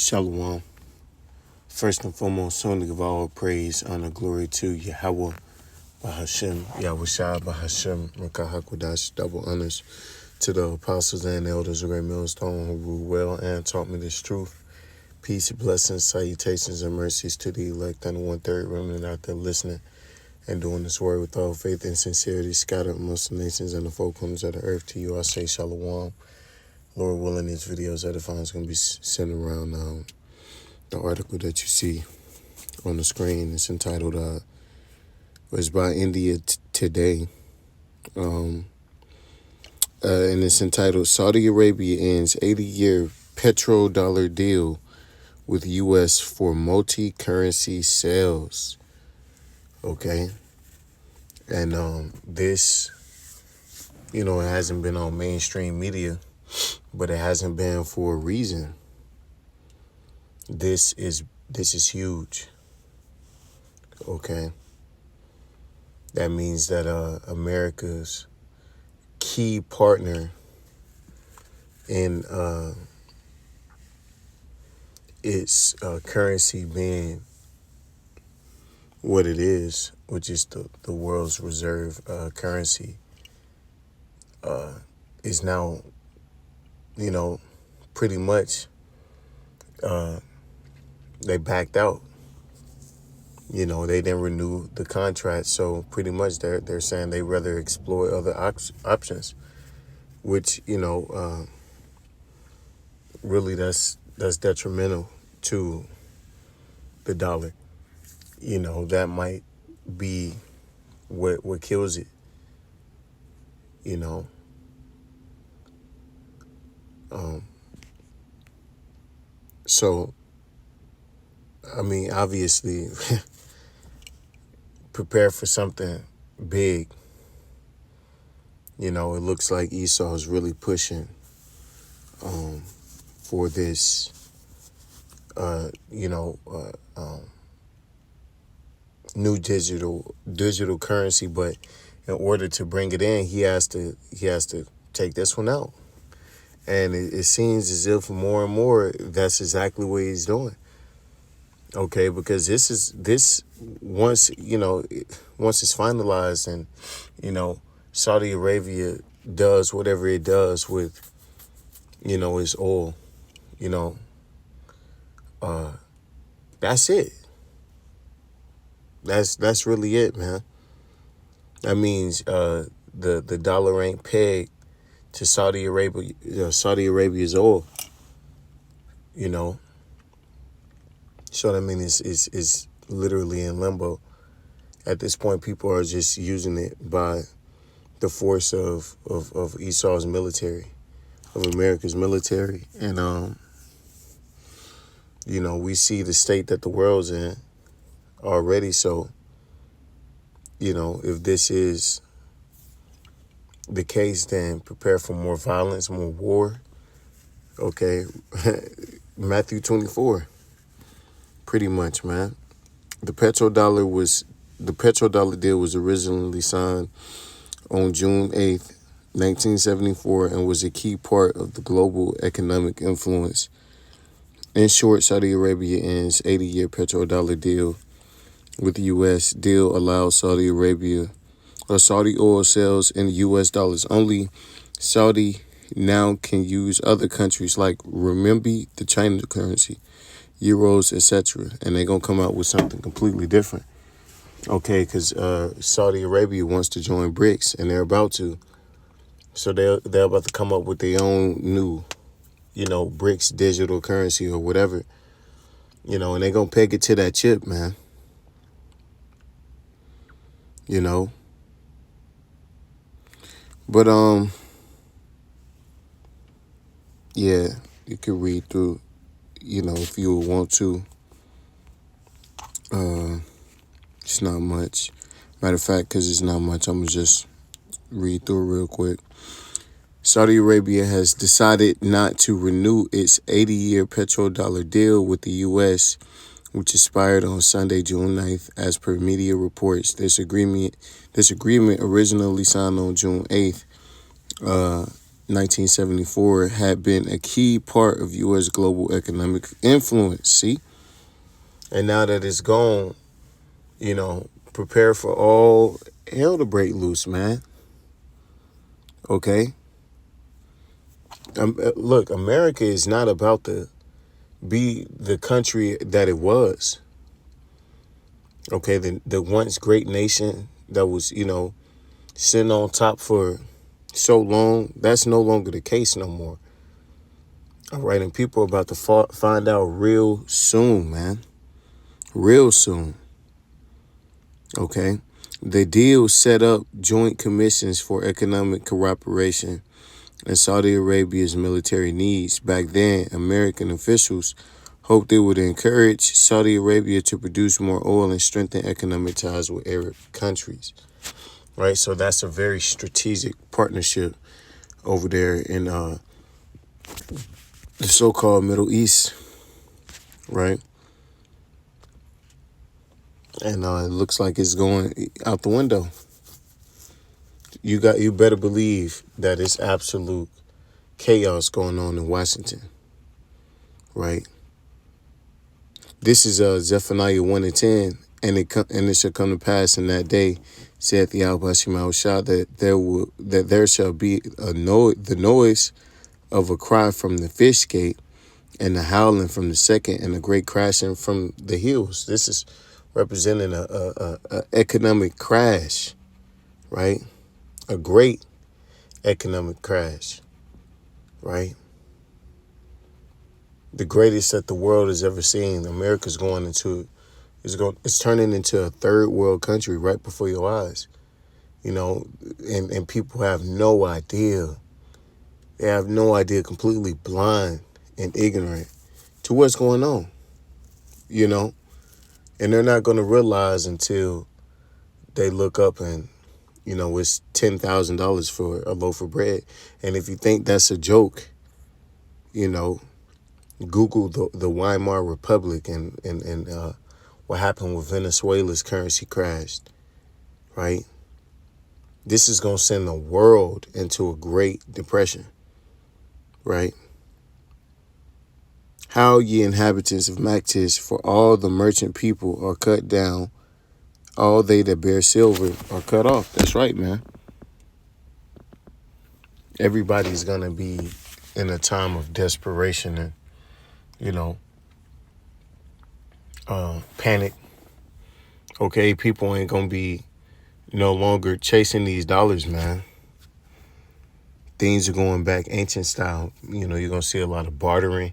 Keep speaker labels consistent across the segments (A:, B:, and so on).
A: Shalom. First and foremost, only give all praise, honor, glory to Yahweh, Bahashem, Yahushua, Bahashem, Rakahakwadash, double honors to the apostles and elders of Great Millstone who ruled well and taught me this truth. Peace, blessings, salutations, and mercies to the elect and the one-third remnant out there listening and doing this word with all faith and sincerity, scattered amongst the nations and the four corners of the earth. To you I say shalom. Lord willing, these videos edifying is going to be sent around the article that you see on the screen. It's entitled, it's by India Today. And it's entitled, Saudi Arabia ends 80-year petrodollar deal with U.S. for multi-currency sales. Okay. And this, it hasn't been on mainstream media, but it hasn't been for a reason. This is huge. Okay. That means that America's key partner in its currency being what it is, which is the world's reserve currency, is now, pretty much they backed out. They didn't renew the contract, so pretty much they're saying they rather explore other options, which really that's detrimental to the dollar. That might be what kills it. So I mean, obviously. Prepare for something big. It looks like Esau is really pushing for this, new digital currency. But in order to bring it in, he has to take this one out. And it seems as if more and more that's exactly what he's doing. Okay, because this once it's finalized and Saudi Arabia does whatever it does with its oil, that's it. That's really it, man. That means the dollar ain't pegged to Saudi Arabia's oil, So I mean, it's literally in limbo. At this point, people are just using it by the force of Esau's military, of America's military. And, we see the state that the world's in already. So, if this is the case, then prepare for more violence, more war. Okay. Matthew 24. Pretty much, man. The petrodollar deal was originally signed on June 8th, 1974, and was a key part of the global economic influence. In short, Saudi Arabia ends 80-year petrodollar deal with the U.S. Deal allows Saudi oil sales in U.S. dollars only. Saudi now can use other countries like renminbi, the China currency, euros, etc. And they're going to come out with something completely different. Okay, because Saudi Arabia wants to join BRICS, and they're about to. So they're about to come up with their own new, BRICS digital currency or whatever. And they're going to peg it to that chip, man. But, yeah, you can read through, if you want to. It's not much. Matter of fact, because it's not much, I'm going to just read through it real quick. Saudi Arabia has decided not to renew its 80-year petrodollar deal with the U.S., which expired on Sunday, June 9th, as per media reports. This agreement originally signed on June 8th, 1974 had been a key part of U.S. global economic influence. See? And now that it's gone, prepare for all hell to break loose, man. Okay? Look, America is not about to be the country that it was. Okay, the once great nation that was, sitting on top for so long, that's no longer the case no more. All right, and people are about to find out real soon, man. Real soon. Okay? The deal set up joint commissions for economic cooperation and Saudi Arabia's military needs. Back then, American officials hoped it would encourage Saudi Arabia to produce more oil and strengthen economic ties with Arab countries. Right? So that's a very strategic partnership over there in the so-called Middle East. Right? And it looks like it's going out the window. You better believe that it's absolute chaos going on in Washington. Right? This is Zephaniah 1:10, and it shall come to pass in that day, saith Yahweh Shema Shah, that there shall be the noise of a cry from the fish gate, and the howling from the second, and a great crashing from the hills. This is representing a economic crash, right? A great economic crash, right? The greatest that the world has ever seen. America's it's turning into a third world country right before your eyes, and people have no idea. They have no idea, completely blind and ignorant to what's going on, and they're not going to realize until they look up and, it's $10,000 for a loaf of bread. And if you think that's a joke, Google the Weimar Republic and what happened with Venezuela's currency crashed, right? This is going to send the world into a Great Depression, right? How ye inhabitants of Maktish, for all the merchant people are cut down, all they that bear silver are cut off. That's right, man. Everybody's going to be in a time of desperation and, panic. Okay, people ain't going to be no longer chasing these dollars, man. Things are going back ancient style. You're going to see a lot of bartering.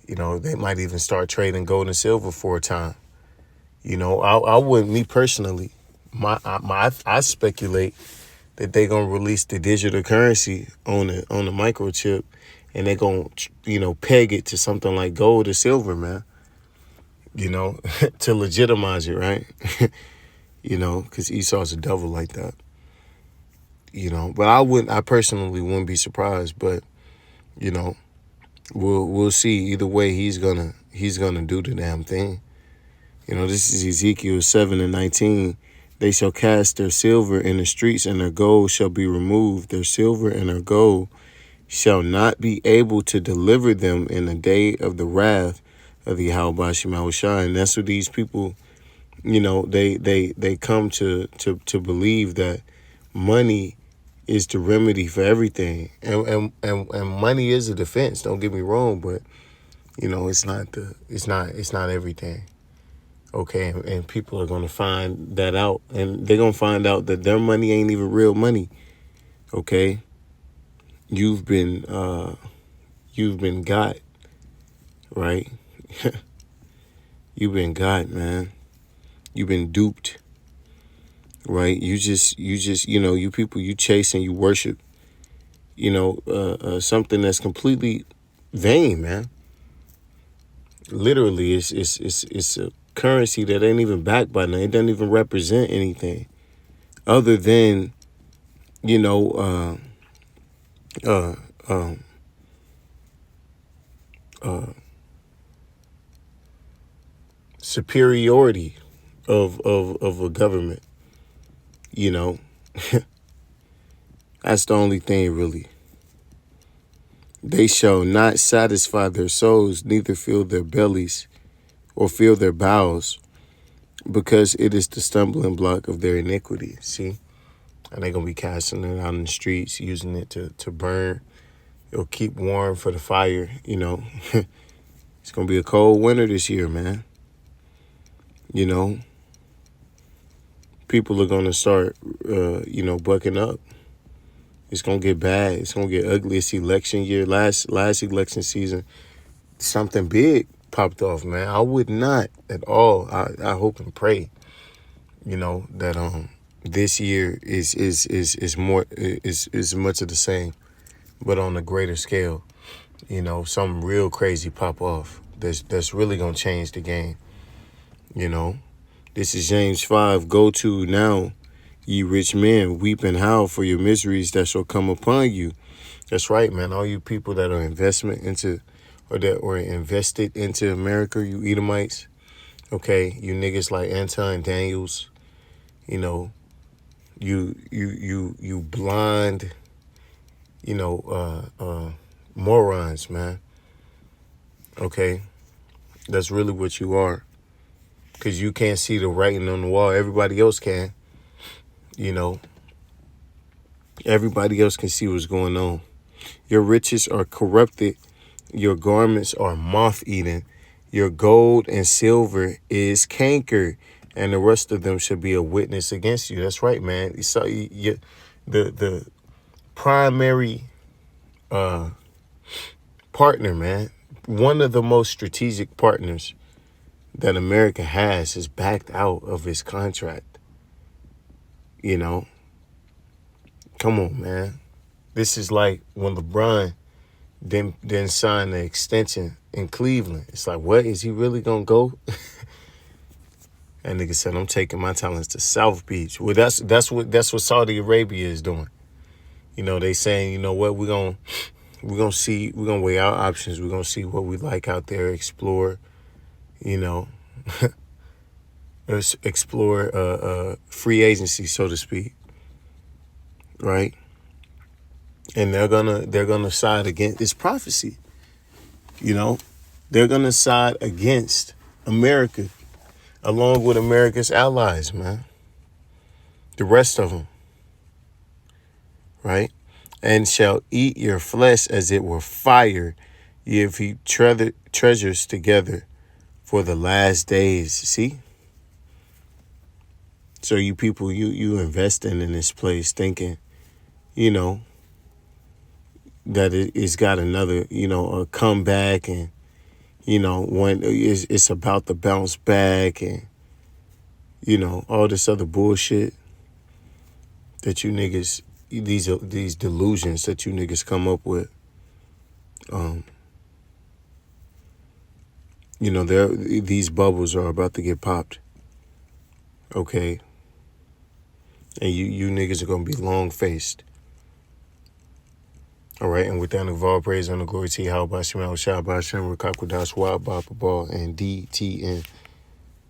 A: They might even start trading gold and silver for a time. I wouldn't, me personally, I speculate that they're going to release the digital currency on the microchip, and they're going to, peg it to something like gold or silver, man. To legitimize it, right? Because Esau's a devil like that. But I personally wouldn't be surprised, but, we'll see. Either way, he's gonna do the damn thing. This is Ezekiel 7:19. They shall cast their silver in the streets, and their gold shall be removed. Their silver and their gold shall not be able to deliver them in the day of the wrath of the Yahweh Shema Shah. And that's what these people, they come to believe, that money is the remedy for everything. And money is a defense, don't get me wrong, but it's not everything. Okay, and people are going to find that out, and they're going to find out that their money ain't even real money. Okay, you've been got, right? You've been got, man. You've been duped, right? You people, you chase and you worship, something that's completely vain, man. Literally, it's a currency that ain't even backed by nothing. It doesn't even represent anything other than, superiority of a government, That's the only thing, really. They shall not satisfy their souls, neither fill their bellies or fill their bowels, because it is the stumbling block of their iniquity. See? And they're going to be casting it out in the streets, using it to burn. It'll keep warm for the fire, you know. It's going to be a cold winter this year, man. You know, people are going to start, bucking up. It's going to get bad. It's going to get ugly. It's election year. Last election season, something big popped off, man. I would not at all. I hope and pray, that this year is more is much of the same, but on a greater scale. Something real crazy pop off. That's really gonna change the game. This is James 5. Go to now, ye rich men, weep and howl for your miseries that shall come upon you. That's right, man. All you people that are invested into America, you Edomites, okay, you niggas like Anton Daniels, you blind, morons, man. Okay, that's really what you are, because you can't see the writing on the wall. Everybody else can. Everybody else can see what's going on. Your riches are corrupted. Your garments are moth-eaten. Your gold and silver is canker, and the rest of them should be a witness against you. That's right, man. So the primary partner, man, one of the most strategic partners that America has is backed out of his contract. Come on, man. This is like when LeBron then signed the extension in Cleveland. It's like, what? Is he really gonna go? That nigga said, I'm taking my talents to South Beach. Well, that's what Saudi Arabia is doing. They saying, you know what, we're gonna weigh our options. We're gonna see what we like out there, explore, explore free agency, so to speak. Right? And they're gonna side against this prophecy. They're gonna side against America, along with America's allies, man. The rest of them, right? And shall eat your flesh as it were fire, ye have heaped treasures together for the last days. See? So you people, you investing in this place thinking, that it's got another, a comeback, and, when it's about to bounce back, and, all this other bullshit that you niggas, these delusions that you niggas come up with. These bubbles are about to get popped. Okay. And you niggas are gonna be long-faced. All right, and with that, of all praise and the glory to you, how about Shema, Shabbat, Shem, Rakakudash, Wab, Baba, Ball, and DTN.